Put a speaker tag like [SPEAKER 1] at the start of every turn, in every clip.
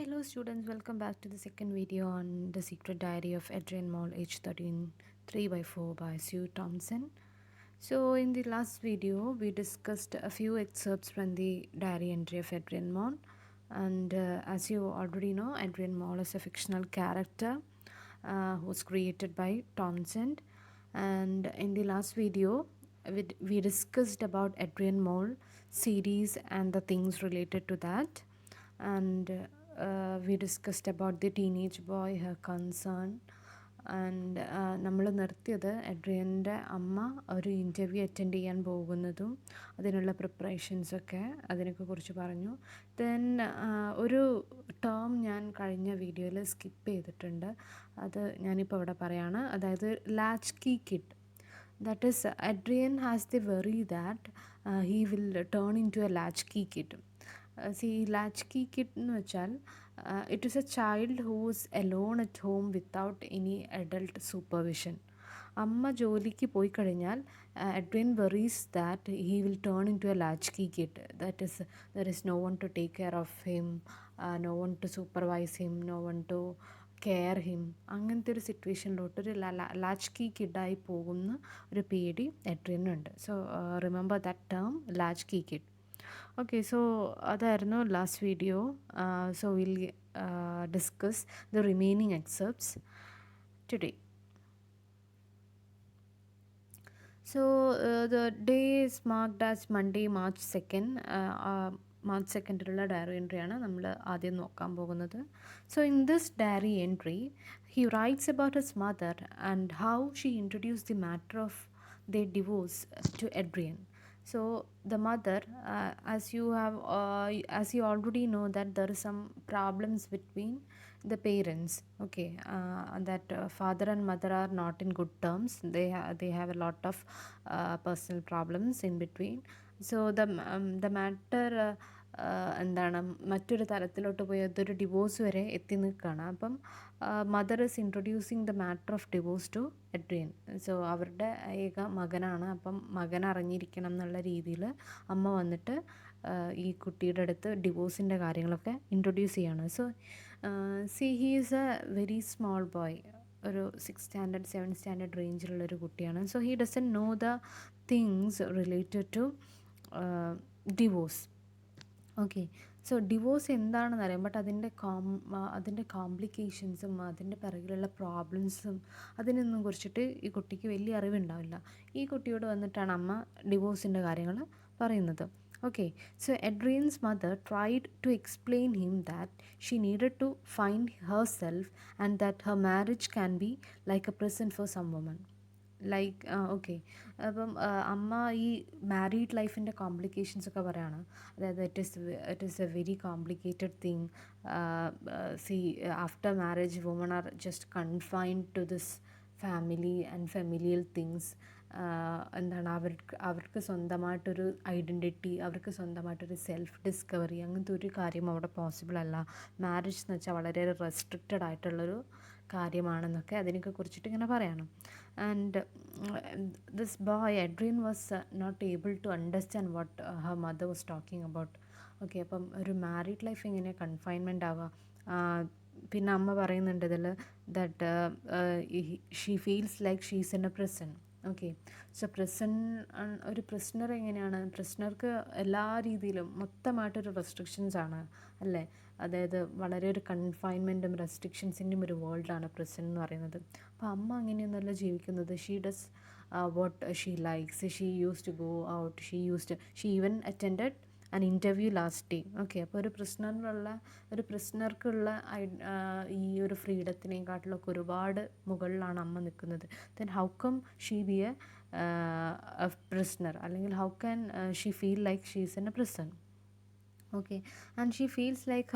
[SPEAKER 1] Hello students, welcome back to the second video on The Secret Diary of Adrian Mole, age 13, 3 by 4 by Sue Thompson. So in the last video, we discussed a few excerpts from the diary entry of Adrian Mole. And as you already know, Adrian Mole is a fictional character who was created by Townsend. And in the last video, we discussed about Adrian Mole series and the things related to that. And we discussed about the teenage boy, her concern. And നമ്മൾ നിർത്തിയത് എഡ്രിയൻ്റെ അമ്മ ഒരു interview attend ചെയ്യാൻ പോകുന്നതും അതിനുള്ള പ്രിപ്പറേഷൻസൊക്കെ അതിനൊക്കെ കുറിച്ച് പറഞ്ഞു. ദെൻ ഒരു ടേം ഞാൻ കഴിഞ്ഞ വീഡിയോയിൽ സ്കിപ്പ് ചെയ്തിട്ടുണ്ട്, അത് ഞാനിപ്പോൾ ഇവിടെ പറയാണ്. അതായത് latchkey kid. That is Adrian has the worry that he will turn into a latchkey kid. latchkey kid എന്ന് വെച്ചാൽ it is a child who's alone at home without any adult supervision. അമ്മ ജോലിക്ക് പോയി കഴിഞ്ഞാൽ Adrian worries that he will turn into a latchkey kid. That is there is no one to take care of him, no one to supervise him, no one to care him. അങ്ങനത്തെ ഒരു സിറ്റുവേഷനിലോട്ടൊരു latchkey കിഡായി പോകുന്ന ഒരു പേടി എഡ്രിനുണ്ട്. So remember that term latchkey kid. Okay, so അതായിരുന്നു last video. So we'll discuss the remaining excerpts today. So the day is marked as Monday, March 2nd. March 2nd diary എൻട്രിയാണ് നമ്മൾ ആദ്യം നോക്കാൻ പോകുന്നത്. So in this diary entry, he writes about his mother and how she introduced the matter of their divorce to Adrian. So the mother, as you already know that there are some problems between the parents. Okay, that father and mother are not in good terms. They have a lot of personal problems in between. So the matter എന്താണ് മറ്റൊരു തലത്തിലോട്ട് പോയി അതൊരു divorce വരെ എത്തി നിൽക്കുകയാണ്. അപ്പം mother is introducing the matter of divorce to Adrian. So അവരുടെ ഏക മകനാണ്, അപ്പം മകൻ അറിഞ്ഞിരിക്കണം എന്നുള്ള രീതിയിൽ അമ്മ വന്നിട്ട് ഈ കുട്ടിയുടെ അടുത്ത് ഡിവോഴ്സിൻ്റെ കാര്യങ്ങളൊക്കെ ഇൻട്രൊഡ്യൂസ് ചെയ്യാണ്. So he is a very small boy, ഒരു 6th standard 7th standard റേഞ്ചിലുള്ളൊരു കുട്ടിയാണ്. So he doesn't know the things related to divorce. Okay, so divorce എന്താണെന്ന് അറിയാം, ബട്ട് അതിൻ്റെ കോംപ്ലിക്കേഷൻസും അതിൻ്റെ പിറകിലുള്ള പ്രോബ്ലംസും അതിനൊന്നും കുറിച്ചിട്ട് ഈ കുട്ടിക്ക് വലിയ അറിവുണ്ടാവില്ല. ഈ കുട്ടിയോട് വന്നിട്ടാണ് അമ്മ ഡിവോഴ്സിൻ്റെ കാര്യങ്ങൾ പറയുന്നത്. Okay, so Adrian's mother tried to explain him that she needed to find herself and that her marriage can be like a prison for some women. Like okay, അപ്പം അമ്മ ഈ മാരീഡ് ലൈഫിൻ്റെ കോംപ്ലിക്കേഷൻസ് ഒക്കെ പറയുകയാണ്. അതായത് it is a very complicated thing. See after marriage woman are just confined to this family and familial things. എന്താണ് അവർക്ക് സ്വന്തമായിട്ടൊരു ഐഡൻറ്റിറ്റി, അവർക്ക് സ്വന്തമായിട്ടൊരു സെൽഫ് ഡിസ്കവറി, അങ്ങനത്തെ ഒരു കാര്യം അവിടെ പോസിബിൾ അല്ല. മാരേജ് എന്ന് വെച്ചാൽ വളരെ റെസ്ട്രിക്റ്റഡ് ആയിട്ടുള്ളൊരു കാര്യമാണെന്നൊക്കെ അതിനൊക്കെ കുറിച്ചിട്ട് ഇങ്ങനെ പറയണം. And this boy Adrian was not able to understand what her mother was talking about. Okay, അപ്പം ഒരു മാരീഡ് ലൈഫ് എങ്ങനെ കൺഫൈൻമെൻ്റ് ആവുക. പിന്നെ അമ്മ പറയുന്നുണ്ട് ഇതിൽ that she feels like she's in A prison. Okay, so ഒരു പ്രിസണർ എങ്ങനെയാണ്, പ്രിസണർക്ക് എല്ലാ രീതിയിലും മൊത്തമായിട്ടൊരു റെസ്ട്രിക്ഷൻസ് ആണ് അല്ലേ. അതായത് വളരെ ഒരു കൺഫൈൻമെൻറ്റും റെസ്ട്രിക്ഷൻസിൻ്റെയും ഒരു വേൾഡാണ് പ്രിസൺ എന്ന് പറയുന്നത്. അപ്പോൾ അമ്മ അങ്ങനെയൊന്നുമല്ല ജീവിക്കുന്നത്. She does what she likes. She use to go out. She even attended an interview last day. Okay, അപ്പോൾ ഒരു പ്രിസണർക്കുള്ള ഈ ഒരു ഫ്രീഡത്തിനെക്കാട്ടിലൊക്കെ ഒരുപാട് മുകളിലാണ് അമ്മ നിൽക്കുന്നത്. Then how come she B A prisoner, അല്ലെങ്കിൽ how can she feel like she is in A prison. Okay, and she feels like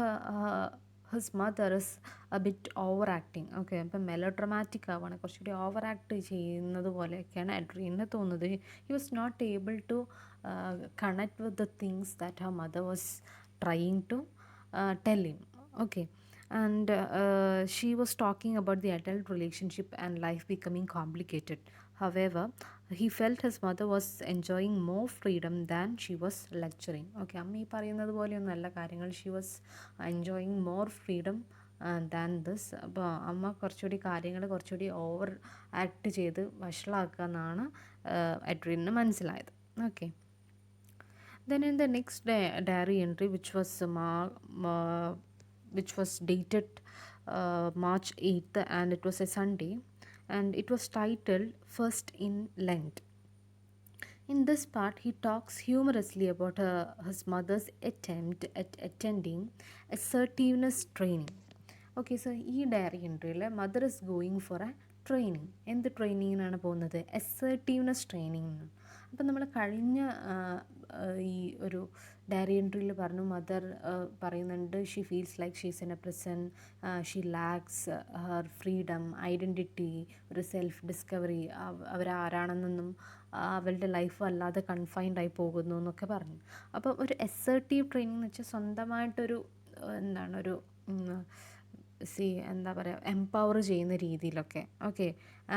[SPEAKER 1] his mother is a bit overacting. Okay, അപ്പം മെലോഡ്രമാറ്റിക് ആവുകയാണ്, കുറച്ചുകൂടി ഓവർ ആക്ട് ചെയ്യുന്നത് പോലെയൊക്കെയാണ് എഡ്രിയന് തോന്നുന്നത്. He was not able to connect with the things that her mother was trying to tell him. Okay, and she was talking about the adult relationship and life becoming complicated. However, he felt his mother was enjoying more freedom than she was lecturing. Okay, അമ്മ ഈ പറയുന്നത് പോലെയൊന്നുമല്ല കാര്യങ്ങൾ. She was enjoying more freedom than this. അപ്പോൾ അമ്മ കുറച്ചുകൂടി കാര്യങ്ങൾ കുറച്ചുകൂടി over act ചെയ്ത് വഷളാക്കുക എന്നാണ് എഡ്രിന് മനസ്സിലായത്. Okay, then in the next diary entry, which was dated March 8th, and it was a Sunday, and it was titled First in Lent. In this part, he talks humorously about his mother's attempt at attending assertiveness training. Okay, so ഈ diary എൻട്രിയിൽ mother is going for A training. എന്ത് ട്രെയിനിങ്ങിനാണ് പോകുന്നത്? Assertiveness training. അപ്പം നമ്മൾ കഴിഞ്ഞ ഈ ഒരു diary എൻട്രിയിൽ പറഞ്ഞു, mother പറയുന്നുണ്ട് she feels like she's in A prison, she lakhs Har freedom, identity, ഒരു സെൽഫ് ഡിസ്കവറി, അവരാരാണെന്നൊന്നും അവളുടെ ലൈഫ് അല്ലാതെ കൺഫൈൻഡ് ആയി പോകുന്നു എന്നൊക്കെ പറഞ്ഞു. അപ്പം ഒരു അസേർട്ടീവ് ട്രെയിനിങ് എന്ന് വെച്ചാൽ സ്വന്തമായിട്ടൊരു എന്താണ് ഒരു എന്താ പറയുക, എംപവർ ചെയ്യുന്ന രീതിയിലൊക്കെ. Okay,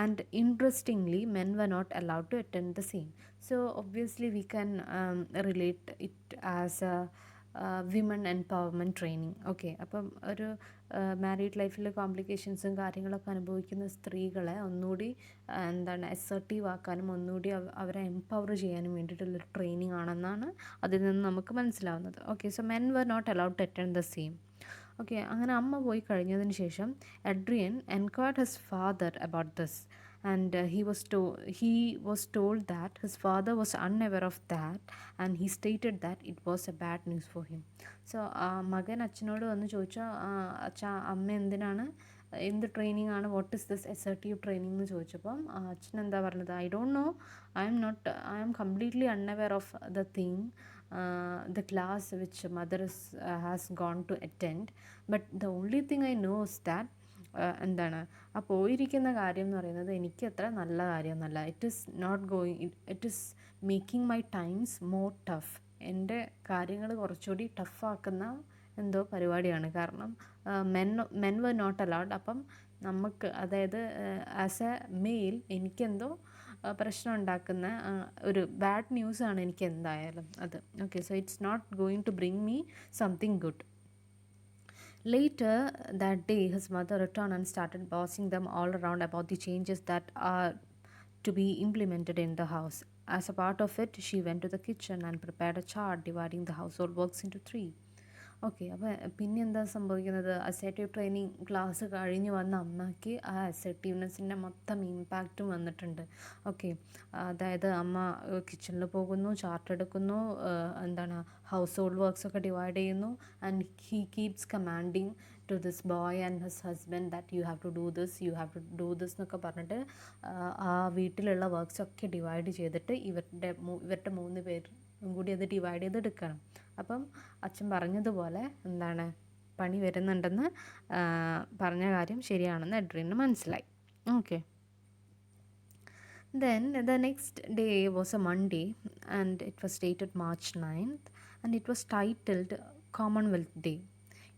[SPEAKER 1] and interestingly men were not allowed to attend the same. So obviously we can relate it as a women empowerment training. Okay, അപ്പം ഒരു മാരീഡ് ലൈഫിൽ കോംപ്ലിക്കേഷൻസും കാര്യങ്ങളൊക്കെ അനുഭവിക്കുന്ന സ്ത്രീകളെ ഒന്നുകൂടി എന്താണ് അസർട്ടീവ് ആക്കാനും ഒന്നുകൂടി അവരെ എംപവർ ചെയ്യാനും വേണ്ടിയിട്ടുള്ളൊരു ട്രെയിനിങ് ആണെന്നാണ് അതിൽ നിന്ന് നമുക്ക് മനസ്സിലാവുന്നത്. Okay, so men were not allowed to attend the same. Okay, അങ്ങനെ അമ്മ പോയി കഴിഞ്ഞതിന് ശേഷം Adrian enquired his father about this, and he was told that his father was unaware of that, and he stated that it was a bad news for him. So മകൻ അച്ഛനോട് വന്ന് ചോദിച്ചു, അച്ഛാ അമ്മ എന്ത് ട്രെയിനിങ് ആണ്, what is this assertive training എന്ന് ചോദിച്ചപ്പം അച്ഛൻ എന്താ പറഞ്ഞത്? I don't know, I am completely unaware of the thing, the class which mother has gone to attend, but the only thing I know is that എന്താണ് ആ പോയിരിക്കുന്ന കാര്യം എന്ന് പറയുന്നത് എനിക്ക് അത്ര നല്ല കാര്യമൊന്നുമല്ല. It is making my times more tough. എൻ്റെ കാര്യങ്ങൾ കുറച്ചുകൂടി ടഫാക്കുന്ന എന്തോ പരിപാടിയാണ്. കാരണം മെൻ വർ നോട്ട് അലൗഡ്. അപ്പം നമുക്ക്, അതായത് ആസ് എ മെയിൽ എനിക്കെന്തോ പ്രശ്നം ഉണ്ടാക്കുന്ന ഒരു ബാഡ് ന്യൂസാണ് എനിക്ക് എന്തായാലും അത്. Okay, so it's not going to bring me something good. Later that day, his mother returned and started bossing them all around about the changes that are to be implemented in the house. As a part of it, she went to the kitchen and prepared a chart dividing the household works into 3. Okay, അപ്പോൾ പിന്നെ എന്താ സംഭവിക്കുന്നത്? Assertive training class കഴിഞ്ഞ് വന്ന അമ്മയ്ക്ക് ആ അസേർട്ടീവ്നെസ്സിൻ്റെ മൊത്തം ഇമ്പാക്റ്റും വന്നിട്ടുണ്ട്. ഓക്കെ, അതായത് അമ്മ കിച്ചണിൽ പോകുന്നു, ചാർട്ട് എടുക്കുന്നു, എന്താണ് ഹൗസ് ഹോൾഡ് വർക്ക്സൊക്കെ ഡിവൈഡ് ചെയ്യുന്നു, and he keeps commanding to this boy and his husband that you have to do this, you have to do this എന്നൊക്കെ പറഞ്ഞിട്ട് ആ വീട്ടിലുള്ള വർക്ക്സൊക്കെ ഡിവൈഡ് ചെയ്തിട്ട് ഇവരുടെ 3 പേരും കൂടി അത് ഡിവൈഡ് ചെയ്തെടുക്കണം. അപ്പം അച്ഛൻ പറഞ്ഞതുപോലെ എന്താണ് പണി വരുന്നുണ്ടെന്ന് പറഞ്ഞ കാര്യം ശരിയാണെന്ന് എഡ്രിന് മനസ്സിലായി. Okay, then the next day was a Monday, and it was dated March 9th, and it was titled Commonwealth Day.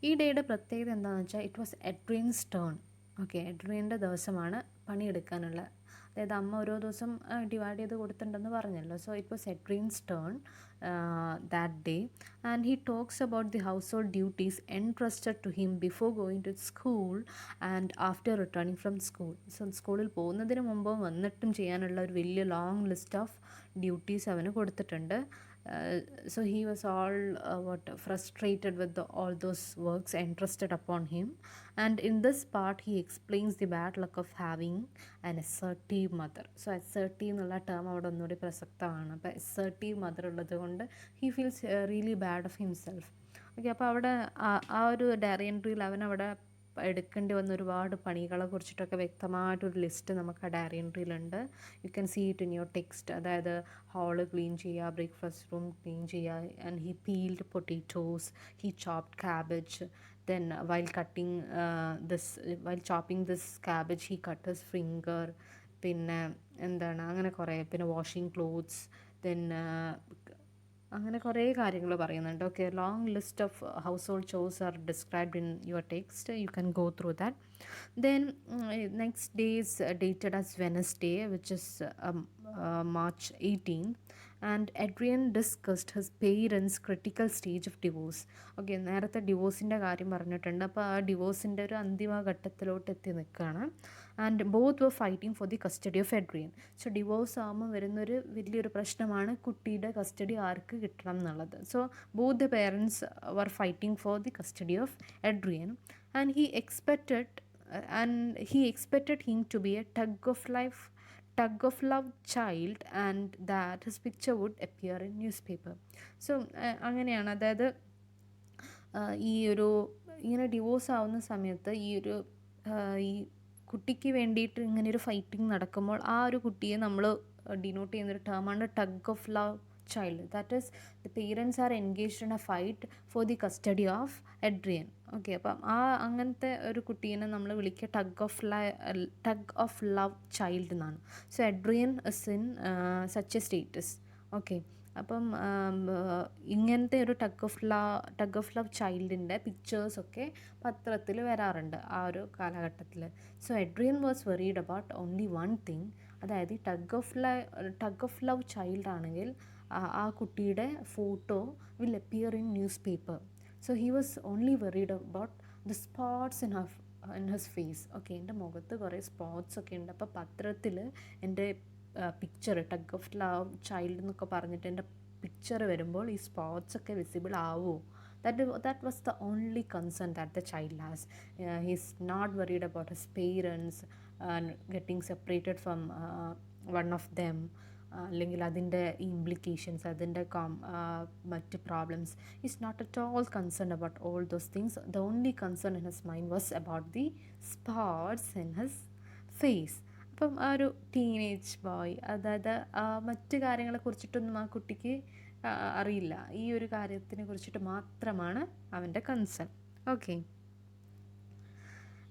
[SPEAKER 1] ഈ ഡേയുടെ പ്രത്യേകത എന്താണെന്ന് വെച്ചാൽ ഇറ്റ് വാസ് എഡ്രിൻസ് ടേൺ. ഓക്കെ, എഡ്രിൻ്റെ ദിവസമാണ് പണിയെടുക്കാനുള്ള. അതായത് അമ്മ ഓരോ ദിവസം ഡിവൈഡ് ചെയ്ത് കൊടുത്തിട്ടുണ്ടെന്ന് പറഞ്ഞല്ലോ. So it was എഡ്രിൻസ് turn that day, and he talks about the household duties entrusted to him before going to school and after returning from school. So സ്കൂളിൽ പോകുന്നതിന് മുമ്പും വന്നിട്ടും ചെയ്യാനുള്ള ഒരു വലിയ ലോങ് ലിസ്റ്റ് ഓഫ് ഡ്യൂട്ടീസ് അവന് കൊടുത്തിട്ടുണ്ട്. So he was all frustrated with all those works entrusted upon him, and in this part he explains the bad luck of having an assertive mother. So assertive എന്നുള്ള term അവിടെ ഒന്നുകൂടി പ്രസക്തമാണ്. അപ്പോൾ assertive mother ഉള്ളത് കൊണ്ട് he feels really bad of himself. Okay, അപ്പോൾ അവിടെ ആ ഒരു ഡയറി എൻട്രിയിൽ അവനവിടെ എടുക്കേണ്ടി വന്ന ഒരുപാട് പണികളെ കുറിച്ചിട്ടൊക്കെ വ്യക്തമായിട്ടൊരു ലിസ്റ്റ് നമുക്ക് ആ diary എൻട്രിയിലുണ്ട്. You can see it in your text. അതായത് ഹാള് ക്ലീൻ ചെയ്യുക, ബ്രേക്ക്ഫാസ്റ്റ് റൂം ക്ലീൻ ചെയ്യുക, and he piled potatoes, he chopped cabbage, then while chopping this cabbage he cut his finger. പിന്നെ എന്താണ് അങ്ങനെ കുറേ, പിന്നെ വാഷിംഗ് ക്ലോത്ത്സ്, then അങ്ങനെ കുറേ കാര്യങ്ങൾ പറയുന്നുണ്ട്. Okay, long list of house hold chose R described in your text. You can go through that. Then next day is dated as Wednesday, which is March 18th, and Adrian discussed his parents' critical stage of divorce. Okay, നേരത്തെ ഡിവോഴ്സിൻ്റെ കാര്യം പറഞ്ഞിട്ടുണ്ട്. അപ്പോൾ ആ ഡിവോഴ്സിൻ്റെ ഒരു അന്തിമ ഘട്ടത്തിലോട്ട് എത്തി നിൽക്കുകയാണ്. And both were fighting for the custody of Adrian. So divorce ആകുമ്പോൾ വരുന്നൊരു വലിയൊരു പ്രശ്നമാണ് കുട്ടിയുടെ കസ്റ്റഡി ആർക്ക് കിട്ടണം എന്നുള്ളത്. So both the parents were fighting for the custody of Adrian, and he expected him to be a tug of love child, and that his picture would appear in newspaper. So അങ്ങനെയാണ്. അതായത് ഈ ഒരു ഇങ്ങനെ divorce ആവുന്ന സമയത്ത് ഈ കുട്ടിക്ക് വേണ്ടിയിട്ട് ഇങ്ങനെ ഒരു ഫൈറ്റിംഗ് നടക്കുമ്പോൾ ആ ഒരു കുട്ടിയെ നമ്മൾ ഡിനോട്ട് ചെയ്യുന്നൊരു ടേമാണ് tug of love child. That is, the parents are engaged in a fight for the custody of Adrian. Okay, അപ്പം അങ്ങനത്തെ ഒരു കുട്ടീനെ നമ്മൾ വിളിക്കുക ടഗ് ഓഫ് ലവ് ചൈൽഡ് എന്നാണ്. So Adrian is in such a status. Okay, അപ്പം ഇങ്ങനത്തെ ഒരു ടഗ് ഓഫ് ലവ് ചൈൽഡിൻ്റെ പിക്ചേഴ്സൊക്കെ പത്രത്തിൽ വരാറുണ്ട് ആ ഒരു കാലഘട്ടത്തിൽ. So Adrian was worried about only one thing. അതായത് ഈ ടഗ് ഓഫ് ലവ് ചൈൽഡ് ആണെങ്കിൽ ആ കുട്ടിയുടെ photo will appear in newspaper. So he was only worried about the spots in his face. Okay, എൻ്റെ മുഖത്ത് കുറേ സ്പോട്ട്സ് ഒക്കെ ഉണ്ട്. അപ്പോൾ പത്രത്തിൽ എൻ്റെ picture tug of love child എന്നൊക്കെ പറഞ്ഞിട്ട് എൻ്റെ പിക്ചർ വരുമ്പോൾ ഈ സ്പോട്ട്സ് ഒക്കെ വിസിബിൾ ആവുമോ? That was the only concern that the child has. He's not worried about his parents getting separated from one of them, അല്ലെങ്കിൽ അതിൻ്റെ ഇംപ്ലിക്കേഷൻസ്, അതിൻ്റെ മറ്റ് problems. Is not at all concern about all those things. The only concern in his mind was about the spots in his face. അപ്പം ആ ഒരു teenage boy, അതായത് മറ്റ് കാര്യങ്ങളെക്കുറിച്ചിട്ടൊന്നും ആ കുട്ടിക്ക് അറിയില്ല. ഈ ഒരു കാര്യത്തിനെ കുറിച്ചിട്ട് മാത്രമാണ് അവൻ്റെ concern. Okay,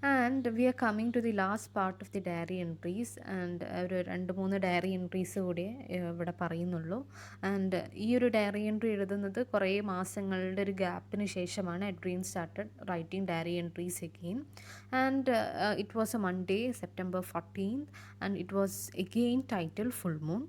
[SPEAKER 1] and we are coming to the last part of the diary entries. And ഒരു 2-3 ഡയറി എൻട്രീസ് കൂടി ഇവിടെ പറയുന്നുള്ളൂ. ആൻഡ് ഈ ഒരു ഡയറി എൻട്രി എഴുതുന്നത് കുറേ മാസങ്ങളുടെ ഒരു ഗ്യാപ്പിന് ശേഷമാണ് Adrian started writing diary entries again. And it was a Monday, September 14th, and it was again title full moon.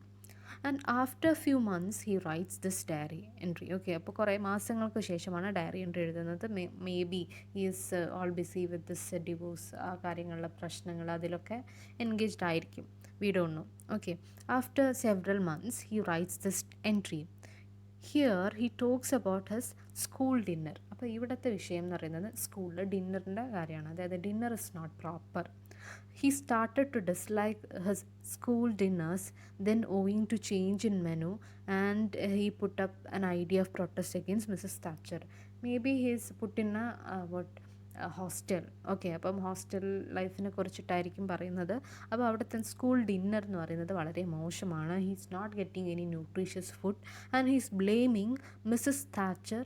[SPEAKER 1] And after few months he writes this diary entry. Okay, അപ്പോൾ കുറേ മാസങ്ങൾക്ക് ശേഷമാണ് ഡയറി എൻട്രി എഴുതുന്നത്. Maybe is all busy with this divorce, ആ കാര്യങ്ങളിലെ പ്രശ്നങ്ങൾ അതിലൊക്കെ engaged ആയിരിക്കും. We don't know. Okay, after several months he writes this entry. Here he talks about his school dinner. അപ്പോൾ ഇവിടുത്തെ വിഷയം എന്ന് പറയുന്നത് സ്കൂളിൽ ഡിന്നറിൻ്റെ കാര്യമാണ്. അതായത് dinner is not proper. He started to dislike his school dinners, then owing to change in menu, and he put up an idea of protest against Mrs. Thatcher. Maybe he's put in a hostel. Okay, അപ്പം hostel ലൈഫിനെ കുറിച്ചിട്ടായിരിക്കും പറയുന്നത്. അപ്പോൾ അവിടുത്തെ school dinner എന്ന് പറയുന്നത് വളരെ മോശമാണ്. He's not getting any nutritious food and he's blaming Mrs Thatcher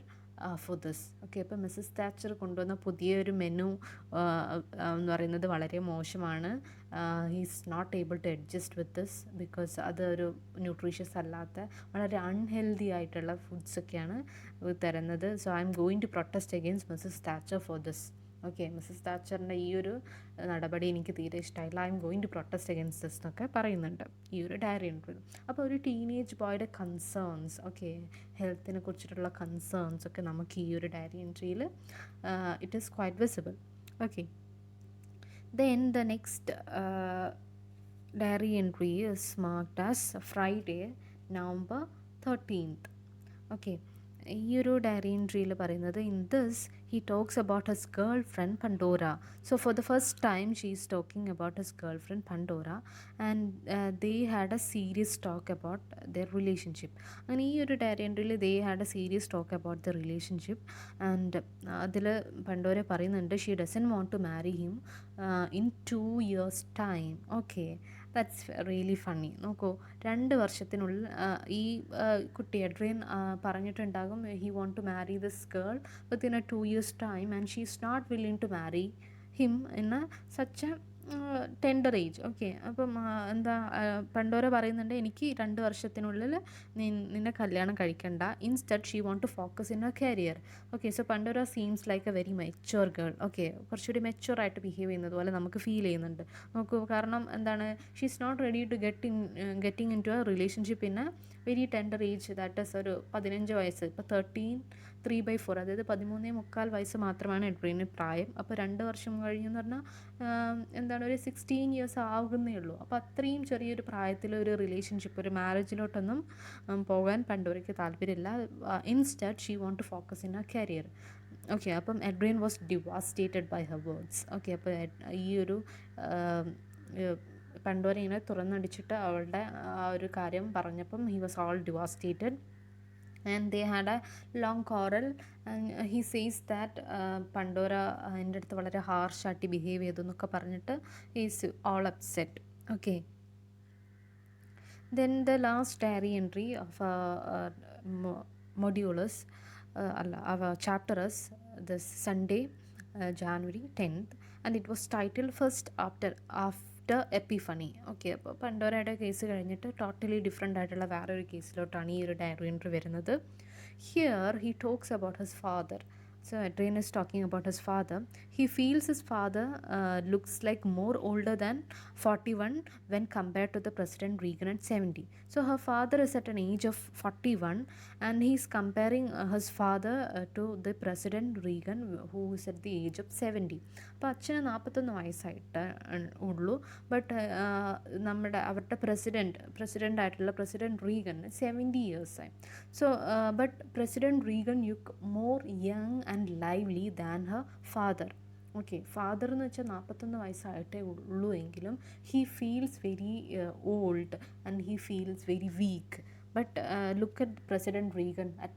[SPEAKER 1] for this. Okay, അപ്പോൾ മിസ്സസ് താച്ചർ കൊണ്ടുവന്ന പുതിയൊരു മെനു എന്ന് പറയുന്നത് വളരെ മോശമാണ്. He's not able to adjust with this because അതൊരു ന്യൂട്രീഷ്യസ് അല്ലാത്ത വളരെ അൺഹെൽത്തി ആയിട്ടുള്ള ഫുഡ്സൊക്കെയാണ് തരുന്നത്. So I am going to protest against Mrs Thatcher for this. Okay, Mrs താച്ചറിൻ്റെ ഈ ഒരു നടപടി എനിക്ക് തീരെ ഇഷ്ടമായില്ല. I am going to protest against this എന്നൊക്കെ പറയുന്നുണ്ട് ഈ ഒരു ഡയറി എൻട്രി. അപ്പോൾ ഒരു ടീനേജ് ബോയുടെ കൺസേൺസ്, ഓക്കെ, ഹെൽത്തിനെ കുറിച്ചിട്ടുള്ള കൺസേൺസ് ഒക്കെ നമുക്ക് ഈ ഒരു diary എൻട്രിയിൽ it is quite visible. Okay, then the next diary entry is marked as Friday, November 13th. Okay, ഈ ഒരു ഡയറി എൻട്രിയിൽ പറയുന്നത് in this he talks about his girlfriend Pandora. So for the first time she is talking about his girlfriend Pandora, and they had a serious talk about their relationship. അങ്ങനെ ഈ ഒരു diary എൻട്രിയിൽ they had a serious talk about the relationship, and അതിൽ പണ്ടോര പറയുന്നുണ്ട് she doesn't want to marry him in 2 years time. Okay, that's really funny. നോക്കൂ, 2 വർഷത്തിനുള്ളിൽ ഈ കുട്ടി Adrian പറഞ്ഞിട്ടുണ്ടാകും he want to marry this girl within A 2 years time, and she is not willing to marry him in A such A tender age. Okay. അപ്പം എന്താ പണ്ടോര പറയുന്നുണ്ട്, എനിക്ക് 2 വർഷത്തിനുള്ളിൽ നിന്നെ കല്യാണം കഴിക്കണ്ട. Instead she want to focus in A career. Okay. So പണ്ടോര seems like A very mature girl. Okay. കുറച്ചുകൂടി mature ആയിട്ട് ബിഹേവ് ചെയ്യുന്നത് പോലെ നമുക്ക് ഫീൽ ചെയ്യുന്നുണ്ട്. നോക്കൂ, കാരണം എന്താണ്, she is not ready to getting in to A relationship in A very tender age. That is ഒരു 15 വയസ്സ്. ഇപ്പോൾ 13/3/4, അതായത് 13.25 വയസ്സ് മാത്രമാണ് എഡ്രിന് പ്രായം. അപ്പോൾ 2 വർഷം കഴിഞ്ഞെന്ന് പറഞ്ഞാൽ എന്താണ്, ഒരു 16 ഇയേഴ്സ് ആകുന്നേ ഉള്ളൂ. അപ്പോൾ അത്രയും ചെറിയൊരു പ്രായത്തിൽ ഒരു റിലേഷൻഷിപ്പ്, ഒരു മാരേജിലോട്ടൊന്നും പോകാൻ പണ്ടോരയ്ക്ക് താല്പര്യമില്ല. Instead she want to focus in A career. Okay. അപ്പം Edrin was ഡിവാസ്റ്റേറ്റഡ് by Har words. Okay. അപ്പോൾ ഈ ഒരു പണ്ടോര ഇങ്ങനെ തുറന്നടിച്ചിട്ട് അവളുടെ ആ ഒരു കാര്യം പറഞ്ഞപ്പം he was all ഡിവാസ്റ്റേറ്റഡ്. And they had a long quarrel, and he says that പണ്ടോര എൻ്റെ അടുത്ത് വളരെ ഹാർഷായിട്ട് ബിഹേവ് ചെയ്തു എന്നൊക്കെ പറഞ്ഞിട്ട് is all upset. Okay. Then the last diary entry of modulus our chapter is this Sunday, January 10th, and it was titled First After Epiphany. Okay. അപ്പോൾ പണ്ടോരയുടെ case കഴിഞ്ഞിട്ട് totally different ആയിട്ടുള്ള വേറൊരു കേസിലോട്ടാണ് ഈ ഒരു ഡയറി എൻട്രി വരുന്നത്. Here he talks about his father. So Adrian is talking about his father. He feels his father looks like more older than 41 when compared to the President Reagan at 70. So her father is at an age of 41, and he's comparing his father to the President Reagan, who is at the age of 70. അപ്പോൾ അച്ഛന് 41 വയസ്സായിട്ട് ഉള്ളൂ. But അവരുടെ president ആയിട്ടുള്ള president Reagan 70 ഇയേഴ്സായി. So but president Reagan look more young and lively than her father. Okay. Father എന്ന് വെച്ചാൽ 41 വയസ്സായിട്ടേ ഉള്ളൂ എങ്കിലും he feels very old and he feels very weak. But look at President Reagan at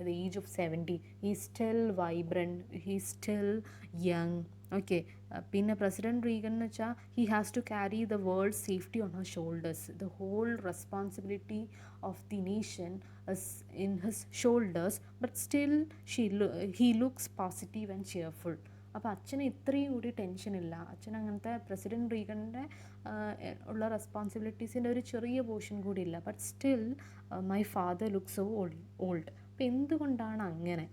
[SPEAKER 1] the age of 70. He's still vibrant. He's still young. Okay. പിന്നെ president Reagan എന്ന് വെച്ചാൽ he has to carry the world safety on her shoulders. The whole responsibility of the nation is in his shoulders, but still he looks positive and cheerful. അപ്പോൾ അച്ഛന് ഇത്രയും കൂടി ടെൻഷനില്ല. അച്ഛൻ അങ്ങനത്തെ president റീഗൻ്റെ ഉള്ള റെസ്പോൺസിബിലിറ്റീസിൻ്റെ ഒരു ചെറിയ പോർഷൻ കൂടി ഇല്ല. But still my father looks so old. അപ്പോൾ എന്തുകൊണ്ടാണ് അങ്ങനെ?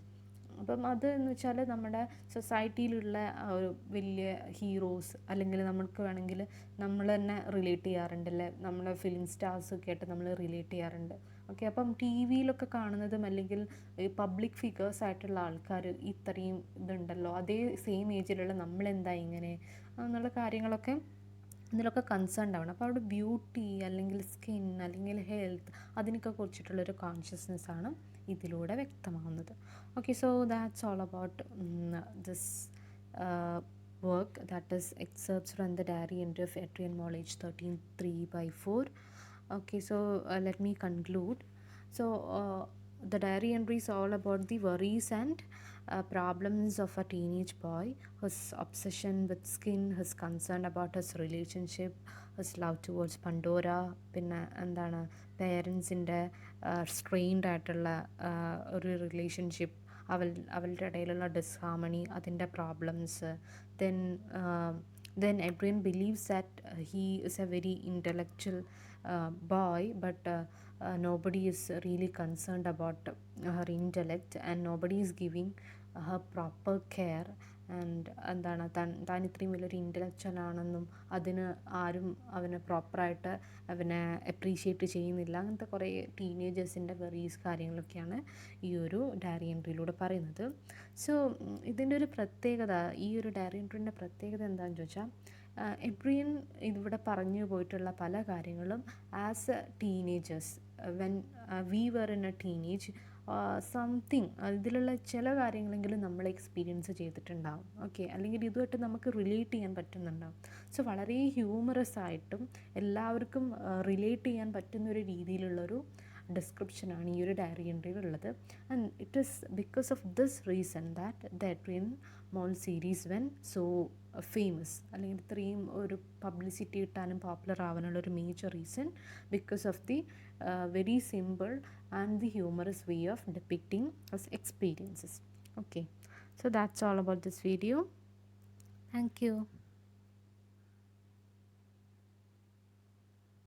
[SPEAKER 1] അപ്പം അത് എന്ന് വെച്ചാൽ നമ്മുടെ സൊസൈറ്റിയിലുള്ള ഒരു വലിയ ഹീറോസ്, അല്ലെങ്കിൽ നമ്മൾക്ക് വേണമെങ്കിൽ നമ്മൾ തന്നെ റിലേറ്റ് ചെയ്യാറുണ്ടല്ലേ, നമ്മളെ ഫിലിം സ്റ്റാർസൊക്കെ ആയിട്ട് നമ്മൾ റിലേറ്റ് ചെയ്യാറുണ്ട്. ഓക്കെ. അപ്പം ടി വിയിലൊക്കെ കാണുന്നതും അല്ലെങ്കിൽ പബ്ലിക് ഫിഗേഴ്സ് ആയിട്ടുള്ള ആൾക്കാർ ഇത്രയും ഇതുണ്ടല്ലോ, അതേ സെയിം ഏജിലുള്ള നമ്മളെന്താ ഇങ്ങനെ എന്നുള്ള കാര്യങ്ങളൊക്കെ ഇതിലൊക്കെ കൺസേൺഡ് ആവണം. അപ്പോൾ അവിടെ ബ്യൂട്ടി അല്ലെങ്കിൽ സ്കിൻ അല്ലെങ്കിൽ ഹെൽത്ത് അതിനൊക്കെ കുറിച്ചിട്ടുള്ളൊരു കോൺഷ്യസ്നെസ്സാണ് ഇതിലൂടെ വ്യക്തമാവുന്നത്. Okay. So that's all about this work, that is excerpts from the diary entry of Adrian Mole, age 13/3/4. Okay, so let me conclude. So the diary entry is all about the worries and problems of a teenage boy, his obsession with skin, his concern about his relationship, his love towards Pandora, പിന്നെ എന്താണ് പേരൻസിൻ്റെ strained ആയിട്ടുള്ള ഒരു relationship, അവളുടെ ഇടയിലുള്ള disharmony, അതിൻ്റെ problems. Then Adrian believes that he is a very intellectual boy, but nobody is really concerned about her intellect, and nobody is giving her proper care. And എന്താണ് താൻ ഇത്രയും വലിയൊരു ഇൻ്റലക്ച്വൽ ആണെന്നും അതിന് ആരും അവനെ പ്രോപ്പറായിട്ട് അവനെ അപ്രീഷിയേറ്റ് ചെയ്യുന്നില്ല, അങ്ങനത്തെ കുറേ ടീനേജേഴ്സിൻ്റെ വെറീസ് കാര്യങ്ങളൊക്കെയാണ് ഈ ഒരു ഡയറി എൻട്രിയിലൂടെ പറയുന്നത്. സോ ഇതിൻ്റെ ഒരു പ്രത്യേകത, ഈ ഒരു ഡയറി എൻട്രീൻ്റെ പ്രത്യേകത എന്താണെന്ന് ചോദിച്ചാൽ, എഡ്രിയൻ ഇവിടെ പറഞ്ഞു പോയിട്ടുള്ള പല കാര്യങ്ങളും as a teenagers, when we were in a teenage, something ഇതിലുള്ള ചില കാര്യങ്ങളെങ്കിലും നമ്മൾ എക്സ്പീരിയൻസ് ചെയ്തിട്ടുണ്ടാവും. ഓക്കെ. അല്ലെങ്കിൽ ഇതുമായിട്ട് നമുക്ക് റിലേറ്റ് ചെയ്യാൻ പറ്റുന്നുണ്ടാവും. സോ വളരെ ഹ്യൂമറസ് ആയിട്ടും എല്ലാവർക്കും റിലേറ്റ് ചെയ്യാൻ പറ്റുന്നൊരു രീതിയിലുള്ളൊരു ഡിസ്ക്രിപ്ഷനാണ് ഈ ഒരു diary എൻട്രിയിലുള്ളത്. And it is because of this reason that the Adrian mall series when so famous, അല്ലെങ്കിൽ ഇത്രയും ഒരു പബ്ലിസിറ്റി കിട്ടാനും popular ആവാനുള്ളൊരു major reason because of the very simple and the humorous way of depicting his experiences. Okay, so that's all about this video. Thank you.